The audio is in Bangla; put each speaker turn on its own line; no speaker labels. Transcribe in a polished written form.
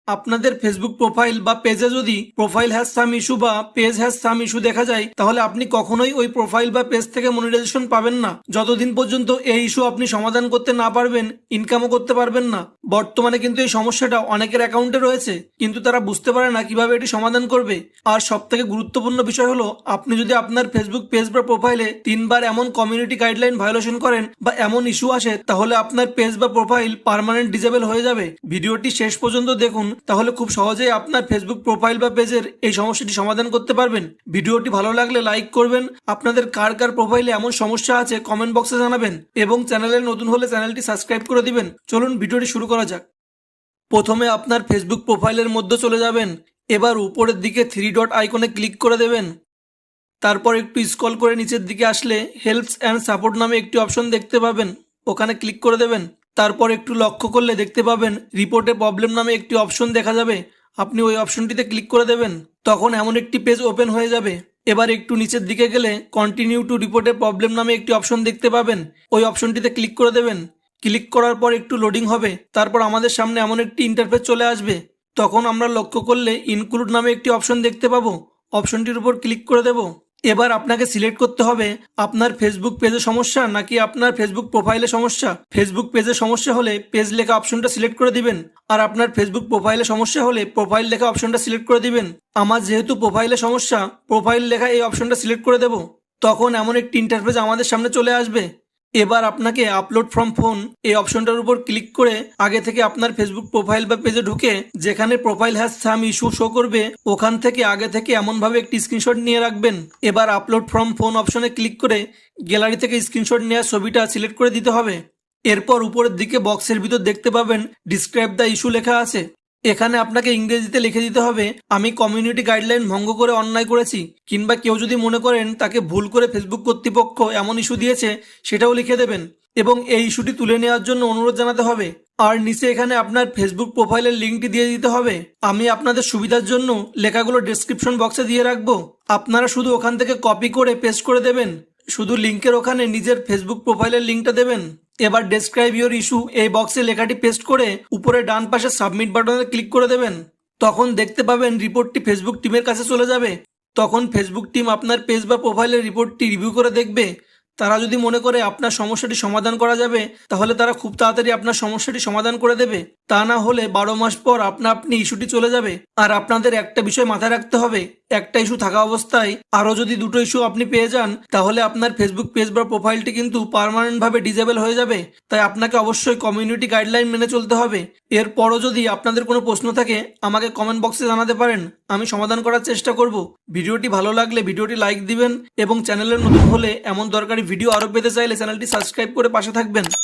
আপনাদের ফেসবুক প্রোফাইল বা পেজে যদি প্রোফাইল হ্যাজ সাম ইস্যু বা পেজ হ্যাজ সাম ইস্যু দেখা যায়, তাহলে আপনি কখনোই ওই প্রোফাইল বা পেজ থেকে মনিটাইজেশন পাবেন না যতদিন পর্যন্ত এই ইস্যু আপনি সমাধান করতে না পারবেন, ইনকামও করতে পারবেন না। বর্তমানে কিন্তু এই সমস্যাটা অনেকের অ্যাকাউন্টে রয়েছে, কিন্তু তারা বুঝতে পারে না কিভাবে এটি সমাধান করবে। আর সব থেকে গুরুত্বপূর্ণ বিষয় হলো, আপনি যদি আপনার ফেসবুক পেজ বা প্রোফাইলে 3বার এমন কমিউনিটি গাইডলাইন ভায়োলেশন করেন বা এমন ইস্যু আসে, তাহলে আপনার পেজ বা প্রোফাইল পার্মানেন্ট ডিসেবল হয়ে যাবে। ভিডিওটি শেষ পর্যন্ত দেখুন, তাহলে খুব সহজেই আপনার ফেসবুক প্রোফাইল বা পেজের এই সমস্যাটি সমাধান করতে পারবেন। ভিডিওটি ভালো লাগলে লাইক করবেন, আপনাদের কার কার প্রোফাইলে এমন সমস্যা আছে কমেন্ট বক্সে জানাবেন, এবং চ্যানেলে নতুন হলে চ্যানেলটি সাবস্ক্রাইব করে দিবেন। চলুন ভিডিওটি শুরু করা যাক। প্রথমে আপনার ফেসবুক প্রোফাইলের মধ্যে চলে যাবেন। এবার উপরের দিকে 3 ডট আইকনে ক্লিক করে দেবেন। তারপর একটু স্ক্রল করে নিচের দিকে আসলে হেল্পস অ্যান্ড সাপোর্ট নামে একটি অপশন দেখতে পাবেন, ওখানে ক্লিক করে দেবেন। তারপর একটু লক্ষ্য করলে দেখতে পাবেন রিপোর্টে প্রবলেম নামে একটি অপশন দেখা যাবে, আপনি ওই অপশনটিতে ক্লিক করে দেবেন। তখন এমন একটি পেজ ওপেন হয়ে যাবে। এবার একটু নিচের দিকে গেলে কন্টিনিউ টু রিপোর্টে প্রবলেম নামে একটি অপশন দেখতে পাবেন, ওই অপশনটিতে ক্লিক করে দেবেন। ক্লিক করার পর একটু লোডিং হবে, তারপর আমাদের সামনে এমন একটি ইন্টারফেস চলে আসবে। তখন আমরা লক্ষ্য করলে ইনক্লুড নামে একটি অপশন দেখতে পাবো, অপশনটির উপর ক্লিক করে দেব। এবার আপনাকে সিলেক্ট করতে হবে আপনার ফেসবুক পেজে সমস্যা নাকি আপনার ফেসবুক প্রোফাইলে সমস্যা। ফেসবুক পেজে সমস্যা হলে পেজ লেখা অপশনটা সিলেক্ট করে দিবেন, আর আপনার ফেসবুক প্রোফাইলে সমস্যা হলে প্রোফাইল লেখা অপশনটা সিলেক্ট করে দিবেন। আমার যেহেতু প্রোফাইলে সমস্যা, প্রোফাইল লেখা এই অপশনটা সিলেক্ট করে দেব। তখন এমন একটি ইন্টারফেস আমাদের সামনে চলে আসবে। এবার আপনাকে আপলোড ফ্রম ফোন এই অপশনটার উপর ক্লিক করে আগে থেকে আপনার ফেসবুক প্রোফাইল বা পেজে ঢুকে যেখানে profile has some issue show করবে, ওখান থেকে আগে থেকে এমনভাবে একটি স্ক্রিনশট নিয়ে রাখবেন। এবার আপলোড ফ্রম ফোন অপশনে ক্লিক করে গ্যালারি থেকে স্ক্রিনশট নেওয়ার ছবিটা সিলেক্ট করে দিতে হবে। এরপর উপরের দিকে বক্সের ভিতর দেখতে পাবেন ডিসক্রাইব দ্য ইস্যু লেখা আছে। এখানে আপনাকে ইংরেজিতে লিখে দিতে হবে আমি কমিউনিটি গাইডলাইন ভঙ্গ করে অন্যায় করেছি, কিংবা কেউ যদি মনে করেন তাকে ভুল করে ফেসবুক কর্তৃপক্ষ এমন ইস্যু দিয়েছে, সেটাও লিখে দেবেন এবং এই ইস্যুটি তুলে নেওয়ার জন্য অনুরোধ জানাতে হবে। আর নিচে এখানে আপনার ফেসবুক প্রোফাইলের লিঙ্কটি দিয়ে দিতে হবে। আমি আপনাদের সুবিধার জন্য লেখাগুলো ডেসক্রিপশন বক্সে দিয়ে রাখবো, আপনারা শুধু ওখান থেকে কপি করে পেস্ট করে দেবেন। শুধু লিঙ্কের ওখানে নিজের ফেসবুক প্রোফাইলের লিঙ্কটা দেবেন। এবার ডেসক্রাইব ইওর ইস্যু এই বক্সে লেখাটি পেস্ট করে উপরে ডান পাশে সাবমিট বাটনে ক্লিক করে দেবেন। তখন দেখতে পাবেন রিপোর্টটি ফেসবুক টিমের কাছে চলে যাবে। তখন ফেসবুক টিম আপনার পেজ বা প্রোফাইলের রিপোর্টটি রিভিউ করে দেখবে। তারা যদি মনে করে আপনার সমস্যাটি সমাধান করা যাবে, তাহলে তারা খুব তাড়াতাড়ি আপনার সমস্যাটি সমাধান করে দেবে। তা না হলে 12 মাস পর আপনি ইস্যুটি চলে যাবে। আর আপনাদের একটা বিষয় মাথায় রাখতে হবে, একটা ইস্যু থাকা অবস্থায় আরও যদি দুটো ইস্যু আপনি পেয়ে যান, তাহলে আপনার ফেসবুক পেজ বা প্রোফাইলটি কিন্তু পার্মানেন্টভাবে ডিসেবল হয়ে যাবে। তাই আপনাকে অবশ্যই কমিউনিটি গাইডলাইন মেনে চলতে হবে। এরপরও যদি আপনাদের কোনো প্রশ্ন থাকে আমাকে কমেন্ট বক্সে জানাতে পারেন, আমি সমাধান করার চেষ্টা করব। ভিডিওটি ভালো লাগলে ভিডিওটি লাইক দিবেন, এবং চ্যানেলের নতুন হলে এমন দরকারি ভিডিও আরও পেতে চাইলে চ্যানেলটি সাবস্ক্রাইব করে পাশে থাকবেন।